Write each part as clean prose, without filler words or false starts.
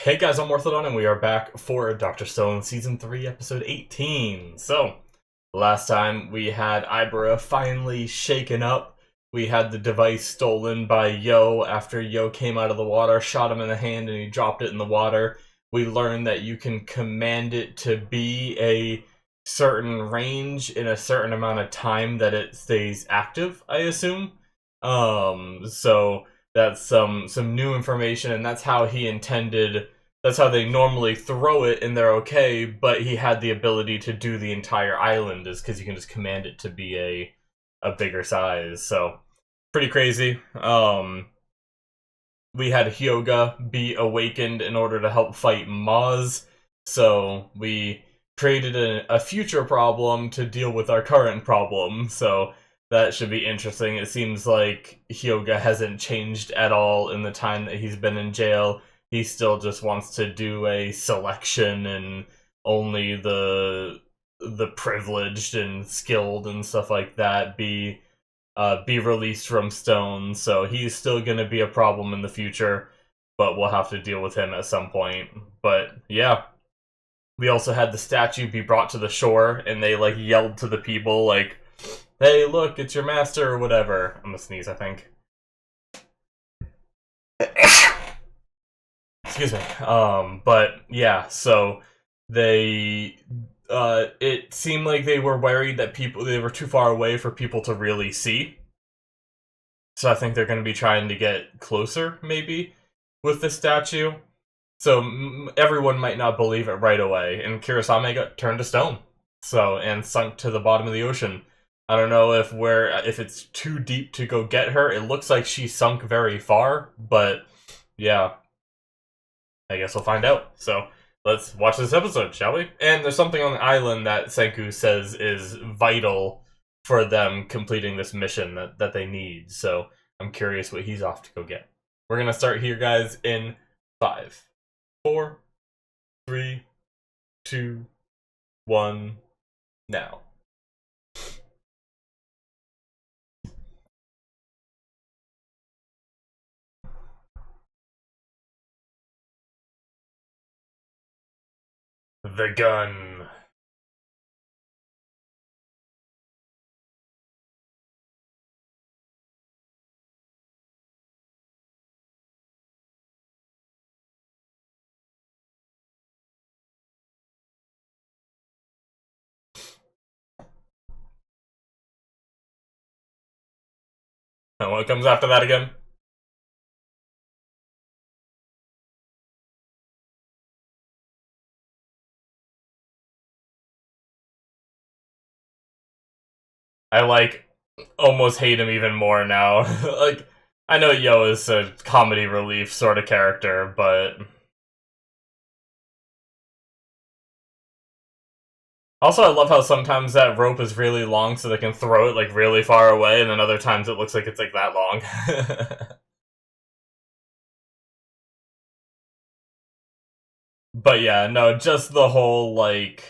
Hey guys, I'm Morthadon, and we are back for Dr. Stone Season 3, Episode 18. So, last time we had Ibera finally shaken up. We had the device stolen by Yo after Yo came out of the water, shot him in the hand, and he dropped it in the water. We learned that you can command it to be a certain range in a certain amount of time that it stays active, I assume. So that's some new information, and that's how he intended. That's how they normally throw it, and they're okay. But he had the ability to do the entire island, is because you can just command it to be a bigger size. So pretty crazy. We had Hyoga be awakened in order to help fight Maz. So we created a future problem to deal with our current problem. So that should be interesting. It seems like Hyoga hasn't changed at all in the time that he's been in jail. He still just wants to do a selection, and only the privileged and skilled and stuff like that be released from Stone. So he's still going to be a problem in the future, but we'll have to deal with him at some point. But yeah, we also had the statue be brought to the shore, and they like yelled to the people like, "Hey, look, it's your master," or whatever. I'm gonna sneeze, I think. Excuse me. But yeah, so they it seemed like they were worried that they were too far away for people to really see. So I think they're going to be trying to get closer, maybe, with the statue. So everyone might not believe it right away, and Kurosame got turned to stone, and sunk to the bottom of the ocean. I don't know if it's too deep to go get her. It looks like she sunk very far, but yeah, I guess we'll find out. So let's watch this episode, shall we? And there's something on the island that Senku says is vital for them completing this mission that they need. So I'm curious what he's off to go get. We're gonna start here, guys, in 5, 4, 3, 2, 1, now. The gun. And what comes after that again? I like almost hate him even more now. Like, I know Yo is a comedy relief sort of character, but also I love how sometimes that rope is really long so they can throw it like really far away, and then other times it looks like it's like that long. But yeah, no, just the whole like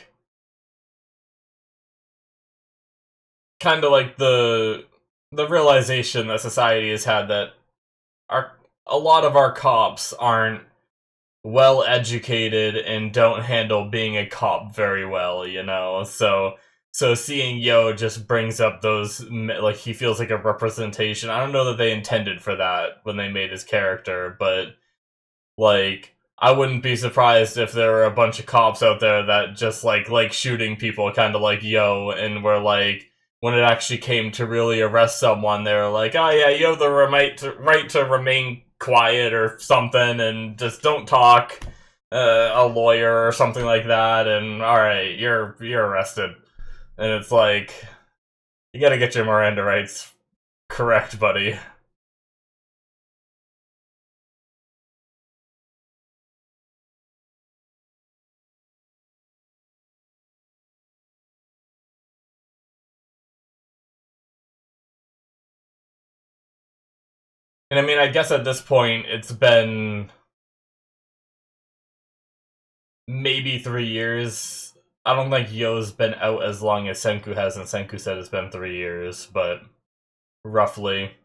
kind of like the realization that society has had that a lot of our cops aren't well educated and don't handle being a cop very well, you know. So seeing Yo just brings up those, like, he feels like a representation. I don't know that they intended for that when they made his character, but like, I wouldn't be surprised if there were a bunch of cops out there that just like shooting people, kind of like Yo, and were like, when it actually came to really arrest someone, they were like, "Oh yeah, you have the right to remain quiet or something, and just don't talk." A lawyer or something like that, and all right, you're arrested. And it's like, you gotta get your Miranda rights correct, buddy. And I mean, I guess at this point, it's been maybe 3 years. I don't think Yo's been out as long as Senku has, and Senku said it's been 3 years, but roughly.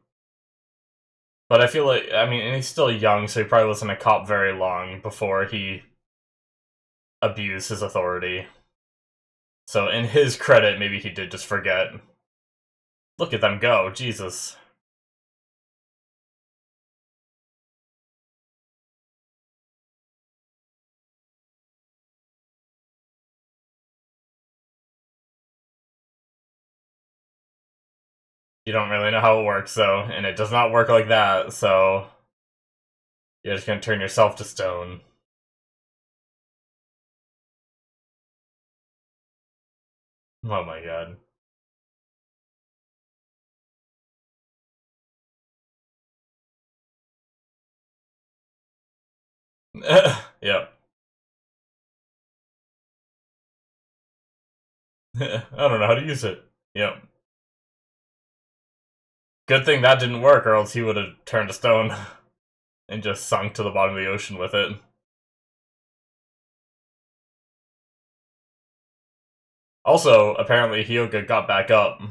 But I feel like, I mean, and he's still young, so he probably wasn't a cop very long before he abused his authority. So in his credit, maybe he did just forget. Look at them go, Jesus. You don't really know how it works, though, and it does not work like that, so you're just gonna turn yourself to stone. Oh my god. Yep. I don't know how to use it. Yep. Good thing that didn't work, or else he would have turned to stone and just sunk to the bottom of the ocean with it. Also, apparently Hyoga got back up.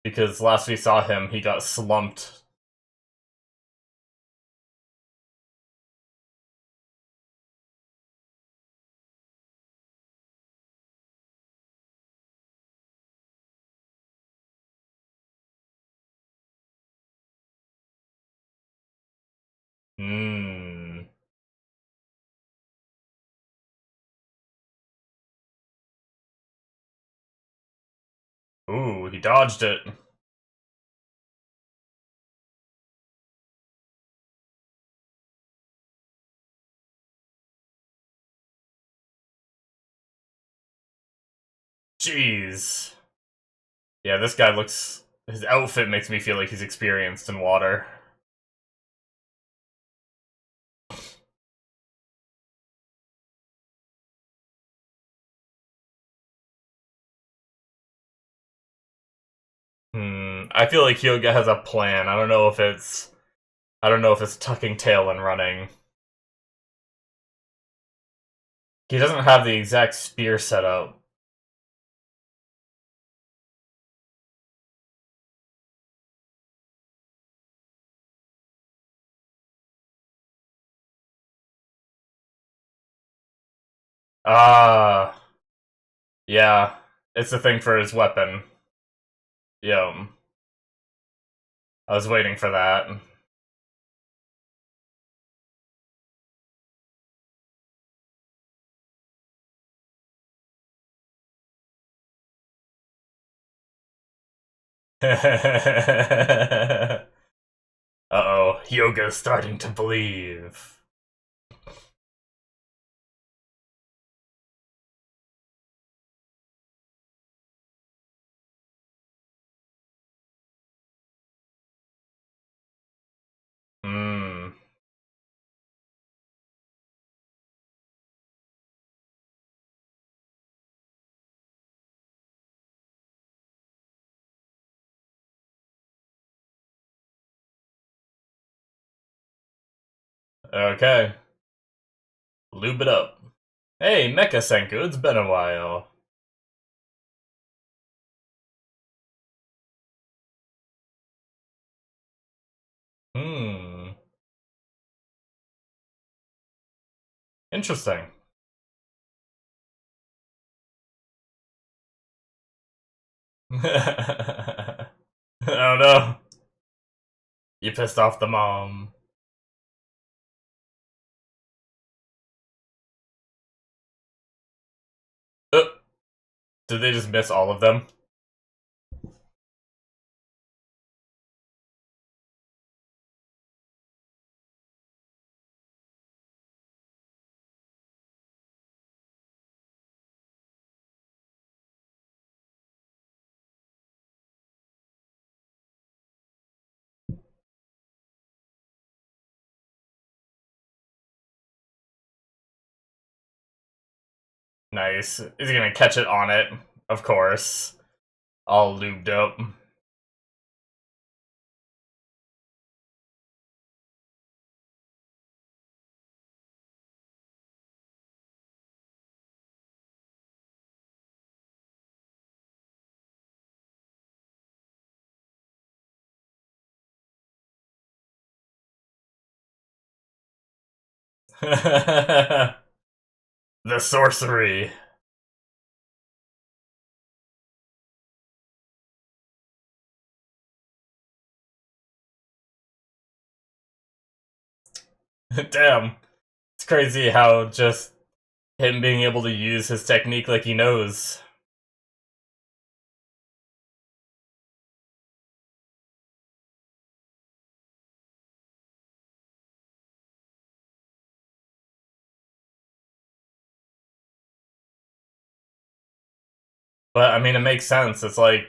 Because last we saw him, he got slumped. Hmm. Ooh, he dodged it. Jeez. Yeah, this guy looks... His outfit makes me feel like he's experienced in water. I feel like Hyoga has a plan. I don't know if it's... I don't know if it's tucking tail and running. He doesn't have the exact spear set up. Ah, yeah. It's the thing for his weapon. Yo, I was waiting for that. Uh-oh, Hyoga's starting to believe. Hmm. Okay. Lube it up. Hey, Mecha Senku, it's been a while. Hmm. Interesting. Oh no. You pissed off the mom. Uh, did they just miss all of them? Nice. Is he gonna catch it on it? Of course. All lubed up. The sorcery. Damn. It's crazy how just him being able to use his technique like he knows. But I mean, it makes sense. It's like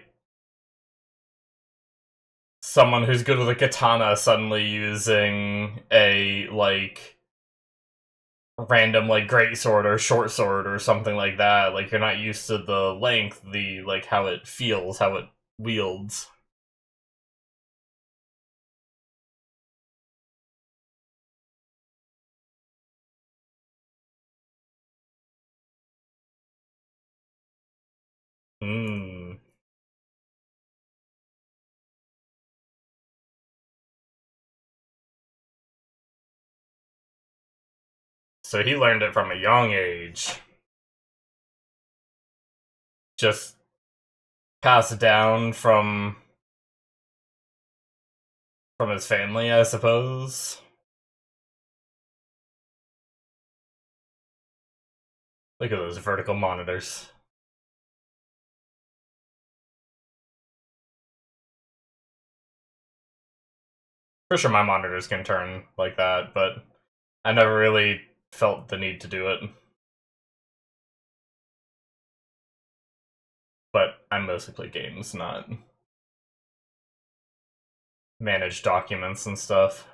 someone who's good with a katana suddenly using a, like, random, like, great sword or short sword or something like that. Like, you're not used to the length, the, like, how it feels, how it wields. Hmm. So he learned it from a young age. Just passed down from his family, I suppose. Look at those vertical monitors. For sure my monitors can turn like that, but I never really felt the need to do it. But I mostly play games, not manage documents and stuff.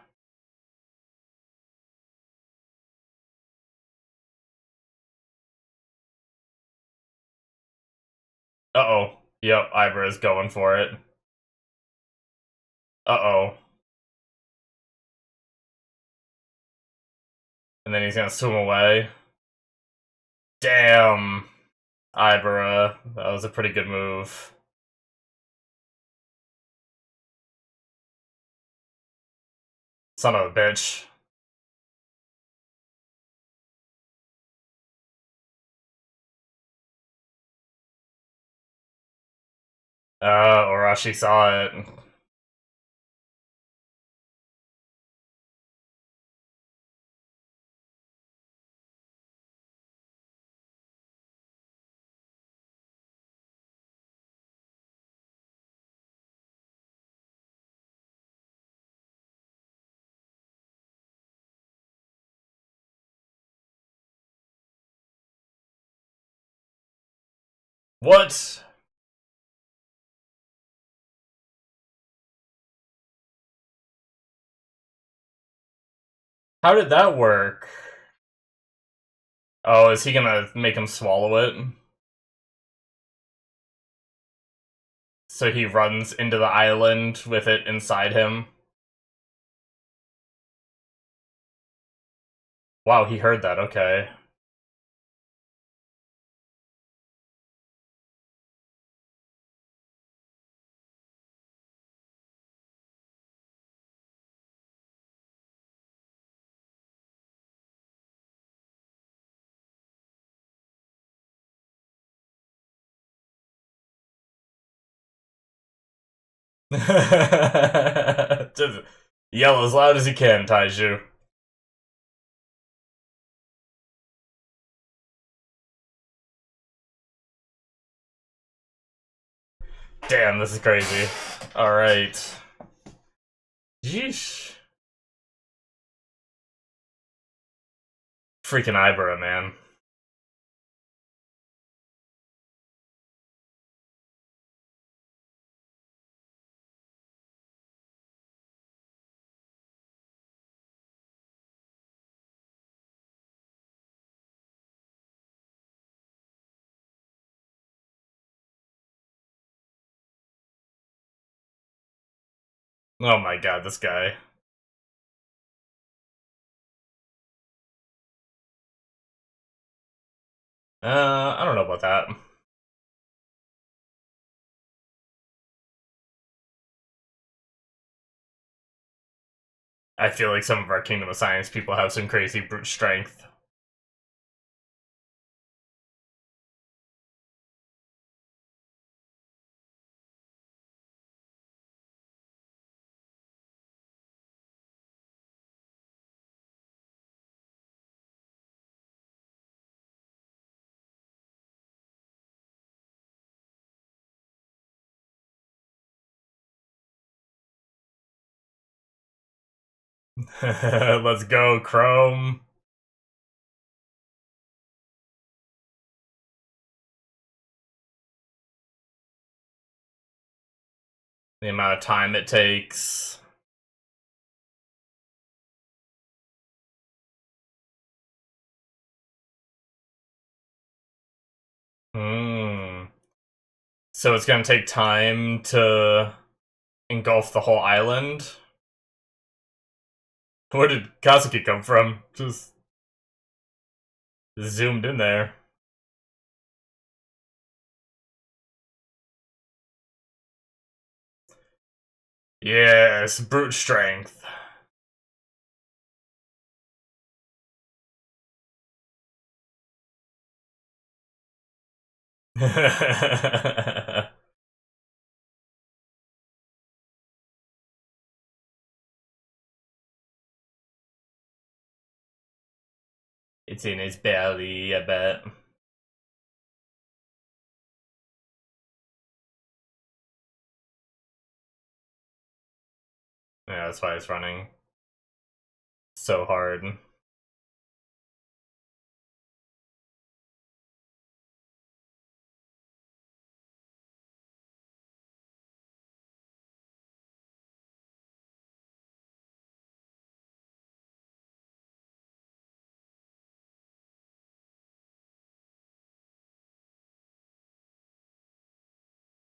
Uh-oh. Yep, Ibra's going for it. Uh-oh. And then he's gonna swim away. Damn, Ibra. That was a pretty good move. Son of a bitch. Orashi saw it. What? How did that work? Oh, is he gonna make him swallow it? So he runs into the island with it inside him. Wow, he heard that, okay. Just yell as loud as you can, Taiju. Damn, this is crazy. Alright. Yeesh. Freaking Ibera, man. Oh my god, this guy. I don't know about that. I feel like some of our Kingdom of Science people have some crazy brute strength. Let's go, Chrome. The amount of time it takes. Hmm. So it's gonna take time to engulf the whole island? Where did Kazuki come from? Just zoomed in there. Yes, brute strength. It's in his belly, I bet. Yeah, that's why it's running so hard.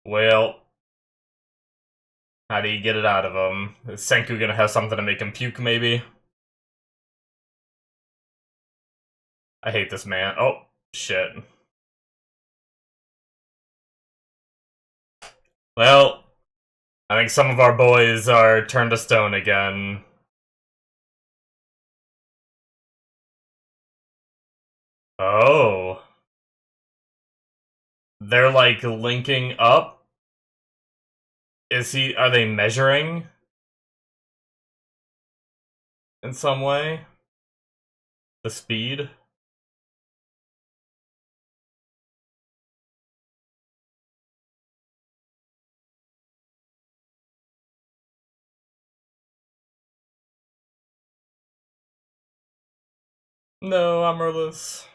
Well, how do you get it out of him? Is Senku gonna have something to make him puke, maybe? I hate this man. Oh, shit. Well, I think some of our boys are turned to stone again. Oh. They're like linking up? Are they measuring? In some way? The speed? No, Amaryllis.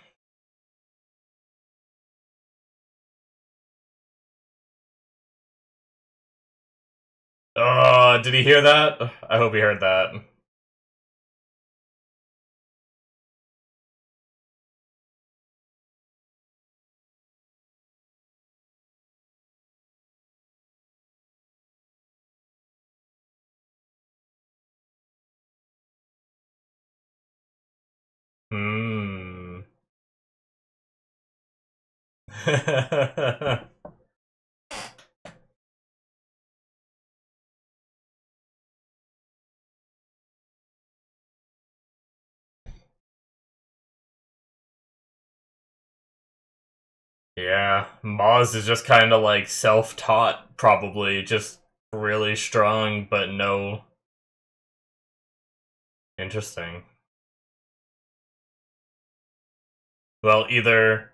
Oh, did he hear that? I hope he heard that. Hmm. Yeah, Maz is just kind of like self-taught, probably. Just really strong, but no. Interesting. Well, either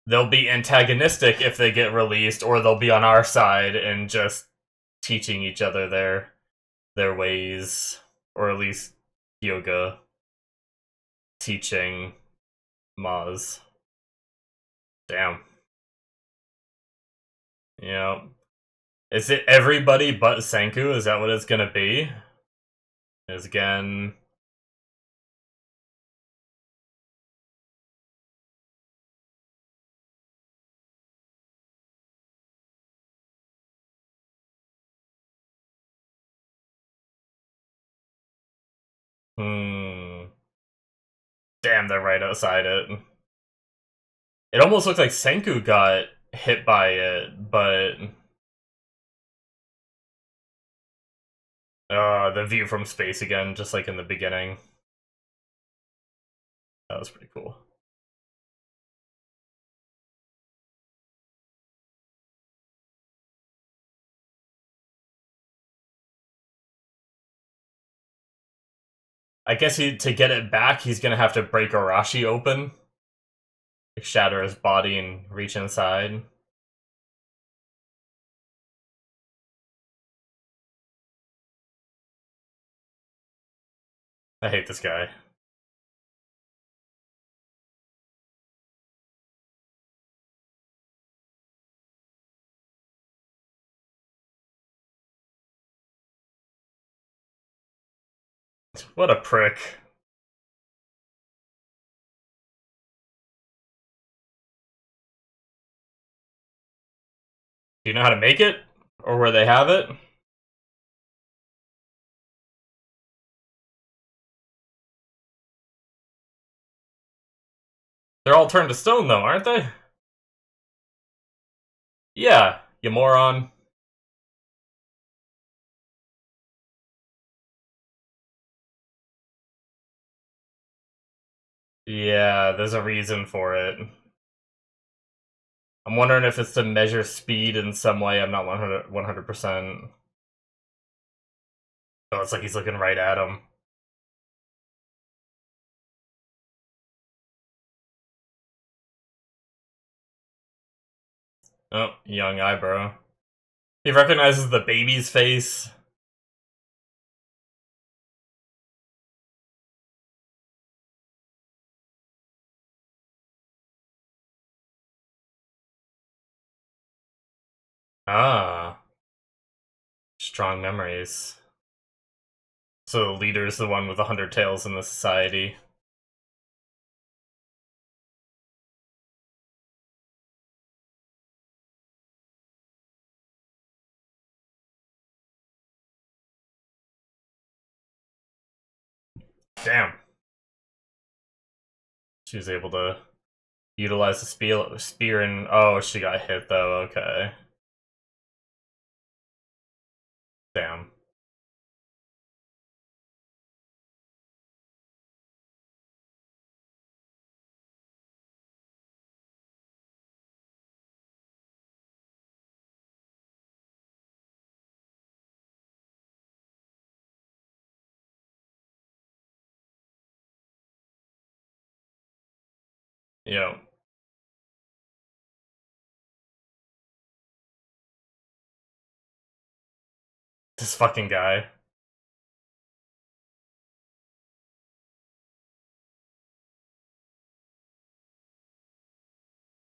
they'll be antagonistic if they get released, or they'll be on our side and just teaching each other their ways, or at least Yoga teaching Maz. Damn. Yeah. Is it everybody but Senku? Is that what it's gonna be? Is again. Hmm. Damn, they're right outside it. It almost looks like Senku got hit by it, but The view from space again, just like in the beginning. That was pretty cool. I guess to get it back, he's gonna have to break Arashi open, like shatter his body and reach inside. I hate this guy. What a prick. Do you know how to make it? Or where they have it? They're all turned to stone, though, aren't they? Yeah, you moron. Yeah, there's a reason for it. I'm wondering if it's to measure speed in some way. I'm not 100%. Oh, it's like he's looking right at him. Oh, young eyebrow. He recognizes the baby's face. Ah. Strong memories. So the leader's the one with 100 tails in the society. Damn. She was able to utilize the spear and... Oh, she got hit though, okay. Damn. Yo. This fucking guy.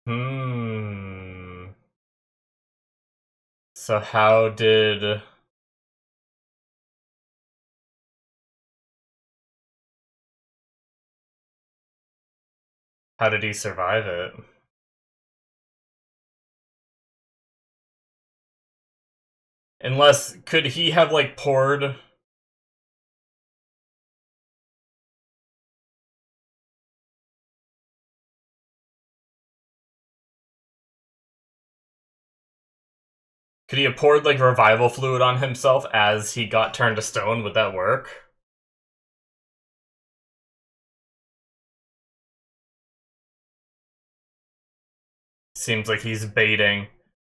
Hmm. So how did he survive it? Unless, could he have, like, poured... Could he have poured, like, revival fluid on himself as he got turned to stone? Would that work? Seems like he's baiting.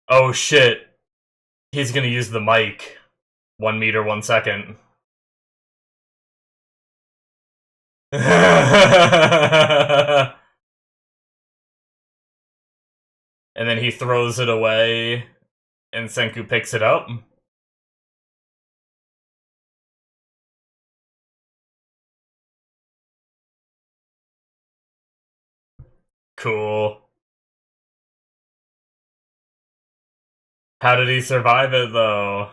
Oh shit. He's gonna use the mic. 1 meter, 1 second. And then he throws it away, and Senku picks it up. Cool. How did he survive it, though?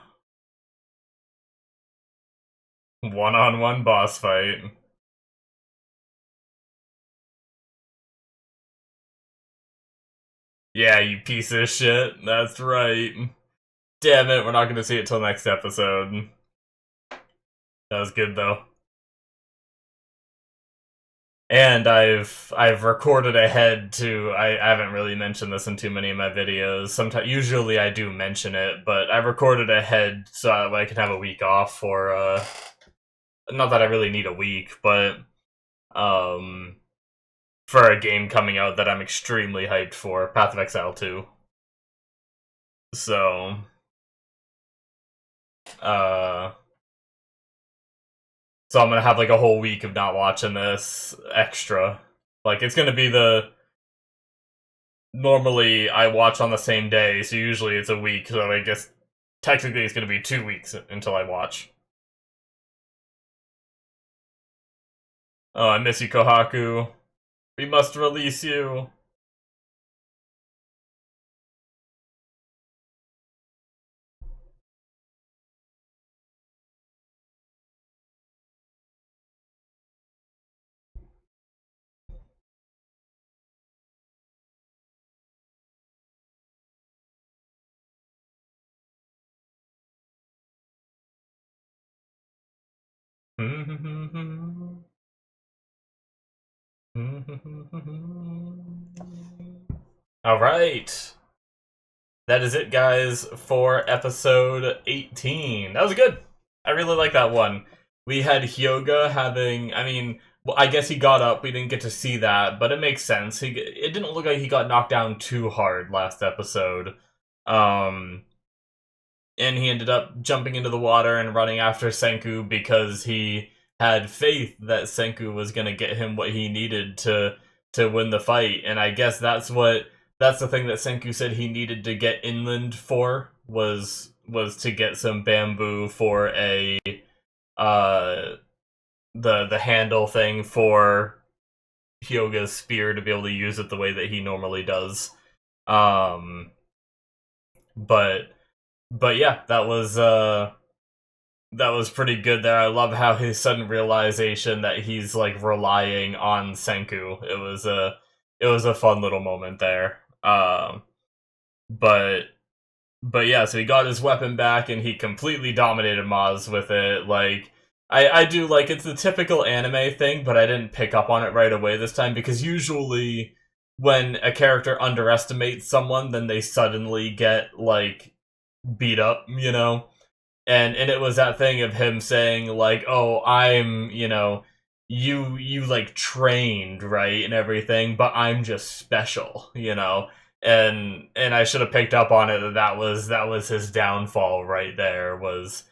One-on-one boss fight. Yeah, you piece of shit. That's right. Damn it, we're not gonna see it till next episode. That was good, though. And I've recorded ahead to I haven't really mentioned this in too many of my videos. Sometimes usually I do mention it, but I recorded ahead so I can have a week off for not that I really need a week, but um for a game coming out that I'm extremely hyped for, Path of Exile 2. So uh so I'm gonna have like a whole week of not watching this extra. Like it's gonna be the normally I watch on the same day, so usually it's a week, so I guess technically it's gonna be 2 weeks until I watch. Oh, I miss you, Kohaku. We must release you. Alright. That is it, guys, for episode 18. That was good. I really like that one. We had Hyoga having, I mean, well, I guess he got up. We didn't get to see that, but it makes sense. It didn't look like he got knocked down too hard last episode. Um, and he ended up jumping into the water and running after Senku because he had faith that Senku was going to get him what he needed to win the fight. And I guess that's the thing that Senku said he needed to get inland for was to get some bamboo for a uh the handle thing for Hyoga's spear to be able to use it the way that he normally does. Um but yeah, that was pretty good there. I love how his sudden realization that he's like relying on Senku. It was a fun little moment there. But yeah, so he got his weapon back and he completely dominated Maz with it. Like I do like it's the typical anime thing, but I didn't pick up on it right away this time because usually when a character underestimates someone, then they suddenly get like beat up, you know? And it was that thing of him saying like, "Oh, I'm, you like trained, right, and everything, but I'm just special," you know. And I should have picked up on it that was his downfall right there was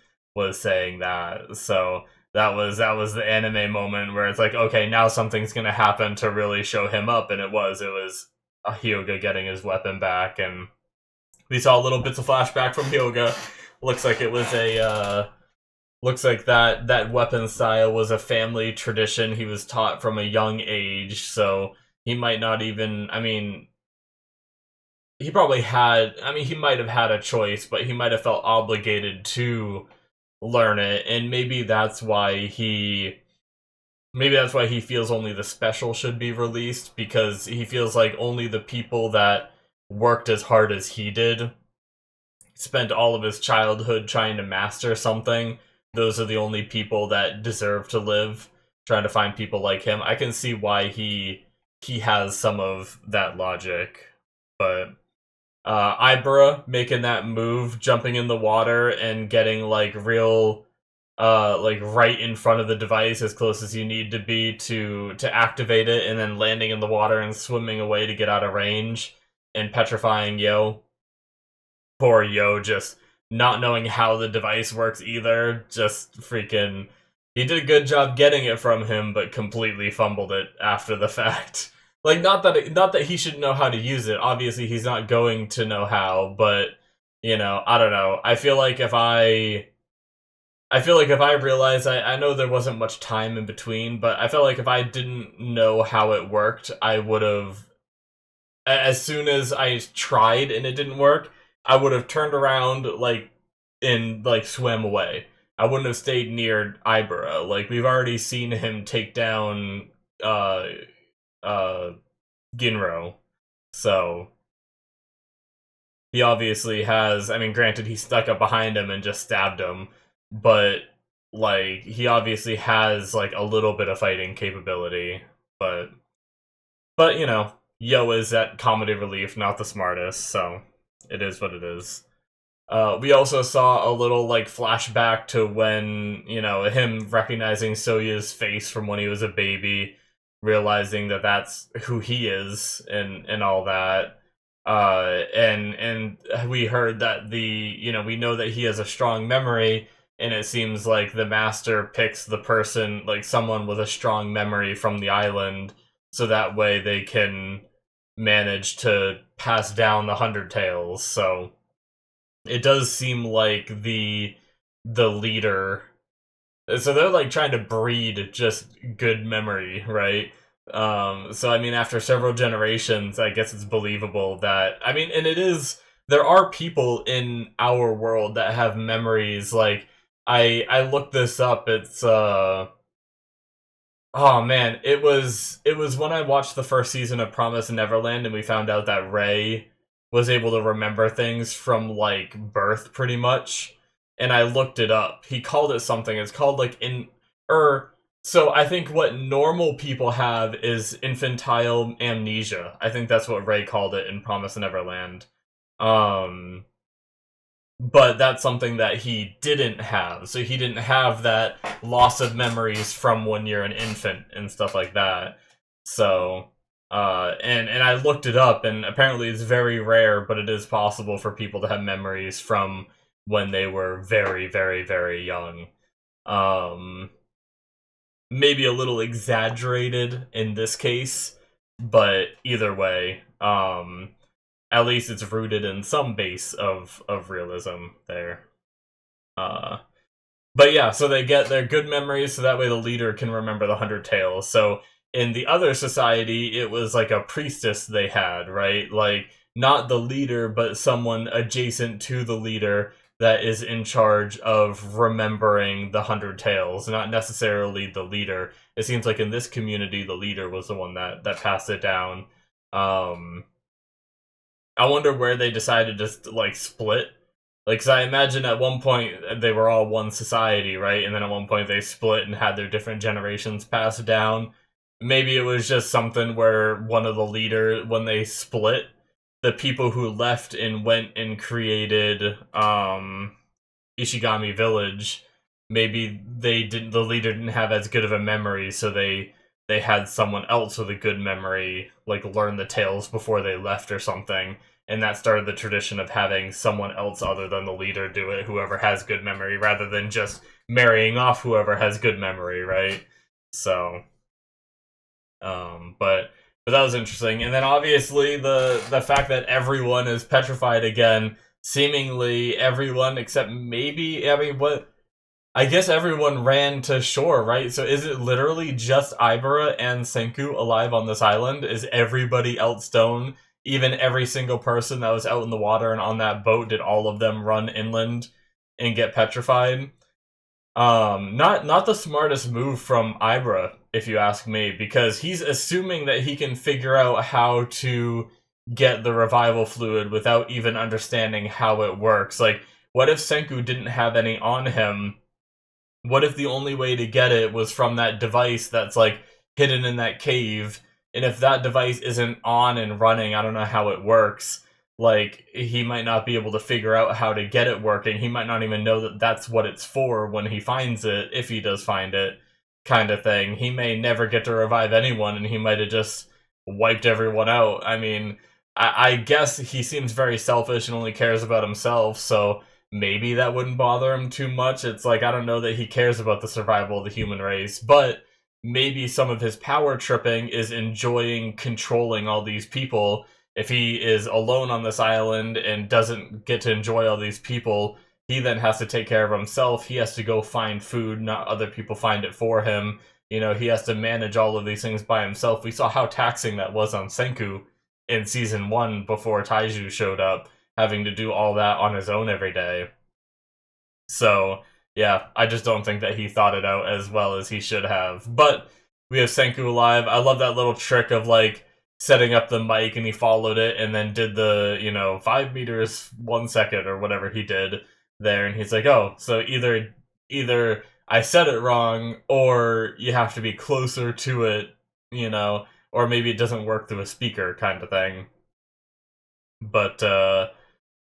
saying that. So that was the anime moment where it's like, okay, now something's gonna happen to really show him up, and it was Hyoga getting his weapon back, and we saw little bits of flashback from Hyoga. Looks like it was looks like that weapon style was a family tradition he was taught from a young age, so he might not even, I mean, he probably had, I mean, he might have had a choice, but he might have felt obligated to learn it, and maybe that's why he feels only the special should be released, because he feels like only the people that worked as hard as he did, spent all of his childhood trying to master something, those are the only people that deserve to live, trying to find people like him. I can see why he has some of that logic. But Ibra making that move, jumping in the water and getting like real like right in front of the device as close as you need to be to activate it, and then landing in the water and swimming away to get out of range and petrifying Yo. Poor Yo just not knowing how the device works either, just freaking he did a good job getting it from him, but completely fumbled it after the fact. Like not that he should know how to use it. Obviously he's not going to know how, but I don't know. I feel like if I realized I know there wasn't much time in between, but I felt like if I didn't know how it worked, I would have, as soon as I tried and it didn't work, I would have turned around and swam away. I wouldn't have stayed near Ibera. Like we've already seen him take down uh uh Ginro. So he obviously has, I mean, granted he stuck up behind him and just stabbed him, but like he obviously has like a little bit of fighting capability. But you know, Yo is at comedy relief, not the smartest, so it is what it is. We also saw a little like flashback to when, you know, him recognizing Soya's face from when he was a baby, realizing that that's who he is and all that. And we heard that we know that he has a strong memory, and it seems like the master picks the person, like someone with a strong memory from the island, so that way they can manage to pass down the 100 Tails. So it does seem like the leader, so they're like trying to breed just good memory, right? So I mean, after several generations, I guess it's believable that, I mean, and it is, there are people in our world that have memories. Like, I looked this up. It's oh man, it was when I watched the first season of Promise Neverland, and we found out that Ray was able to remember things from like birth pretty much. And I looked it up. He called it something. It's called like so I think what normal people have is infantile amnesia. I think that's what Ray called it in Promise Neverland. Um but that's something that he didn't have. So he didn't have that loss of memories from when you're an infant and stuff like that. So, and I looked it up, and apparently it's very rare, but it is possible for people to have memories from when they were very, very, very young. Um, Maybe a little exaggerated in this case, but either way, at least it's rooted in some base of realism there. Uh, but yeah, so they get their good memories, so that way the leader can remember the 100 Tails. So in the other society, it was like a priestess they had, right? Like, not the leader, but someone adjacent to the leader that is in charge of remembering the 100 Tails, not necessarily the leader. It seems like in this community, the leader was the one that passed it down. Um, I wonder where they decided to like split. Like, 'cause I imagine at one point they were all one society, right? And then at one point they split and had their different generations passed down. Maybe it was just something where one of the leader, when they split, the people who left and went and created Ishigami Village, maybe the leader didn't have as good of a memory, so they had someone else with a good memory like learn the tales before they left or something, and that started the tradition of having someone else other than the leader do it, whoever has good memory, rather than just marrying off whoever has good memory, right? So but that was interesting. And then obviously the fact that everyone is petrified again, seemingly everyone except maybe, I mean, what, I guess everyone ran to shore, right? So is it literally just Ibara and Senku alive on this island? Is everybody else stone? Even every single person that was out in the water and on that boat, did all of them run inland and get petrified? Not the smartest move from Ibra, if you ask me, because he's assuming that he can figure out how to get the revival fluid without even understanding how it works. Like, what if Senku didn't have any on him? What if the only way to get it was from that device that's like hidden in that cave? And if that device isn't on and running, I don't know how it works. Like, he might not be able to figure out how to get it working. He might not even know that that's what it's for when he finds it, if he does find it, kind of thing. He may never get to revive anyone, and he might have just wiped everyone out. I mean, I guess he seems very selfish and only cares about himself, so maybe that wouldn't bother him too much. It's like, I don't know that he cares about the survival of the human race, but maybe some of his power tripping is enjoying controlling all these people. If he is alone on this island and doesn't get to enjoy all these people, he then has to take care of himself. He has to go find food, not other people find it for him. You know, he has to manage all of these things by himself. We saw how taxing that was on Senku in Season 1 before Taiju showed up, having to do all that on his own every day. So, yeah, I just don't think that he thought it out as well as he should have. But we have Senku alive. I love that little trick of, like, setting up the mic, and he followed it and then did the, 5 meters 1 second or whatever he did there, and he's like, oh, so either I said it wrong, or you have to be closer to it you know, or maybe it doesn't work through a speaker kind of thing. But yeah,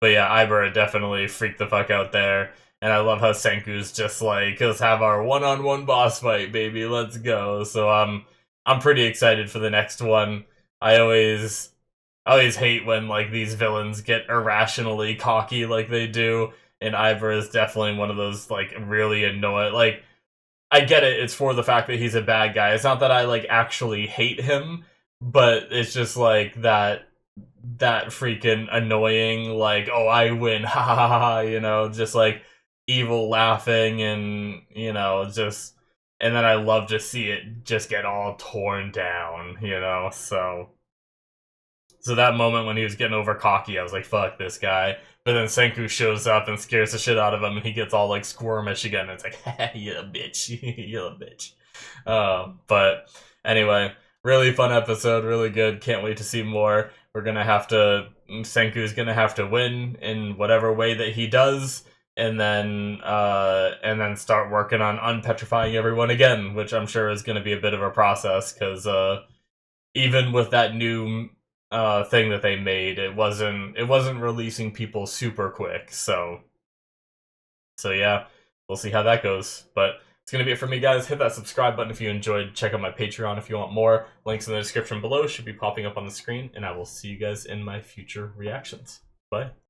Ibera definitely freaked the fuck out there. And I love how Senku's just like, let's have our one-on-one boss fight, baby, let's go. So I'm pretty excited for the next one. I always hate when like these villains get irrationally cocky like they do, and Ibera is definitely one of those like really annoying. Like I get it, it's for the fact that he's a bad guy. It's not that I like actually hate him, but it's just like that freaking annoying, like, oh, I win, ha ha ha ha, you know, just like evil laughing and, you know, just, and then I love to see it just get all torn down, you know, so that moment when he was getting over cocky, I was like, fuck this guy. But then Senku shows up and scares the shit out of him, and he gets all like squirmish again. And it's like, you're a bitch, you're a bitch. But anyway, really fun episode, really good. Can't wait to see more. We're gonna have to. Senku's gonna have to win in whatever way that he does, and then start working on unpetrifying everyone again, which I'm sure is gonna be a bit of a process because even with that new thing that they made, it wasn't releasing people super quick. So yeah, we'll see how that goes. But it's gonna be it for me, guys. Hit that subscribe button if you enjoyed. Check out my Patreon if you want more. Links in the description below should be popping up on the screen, and I will see you guys in my future reactions. Bye.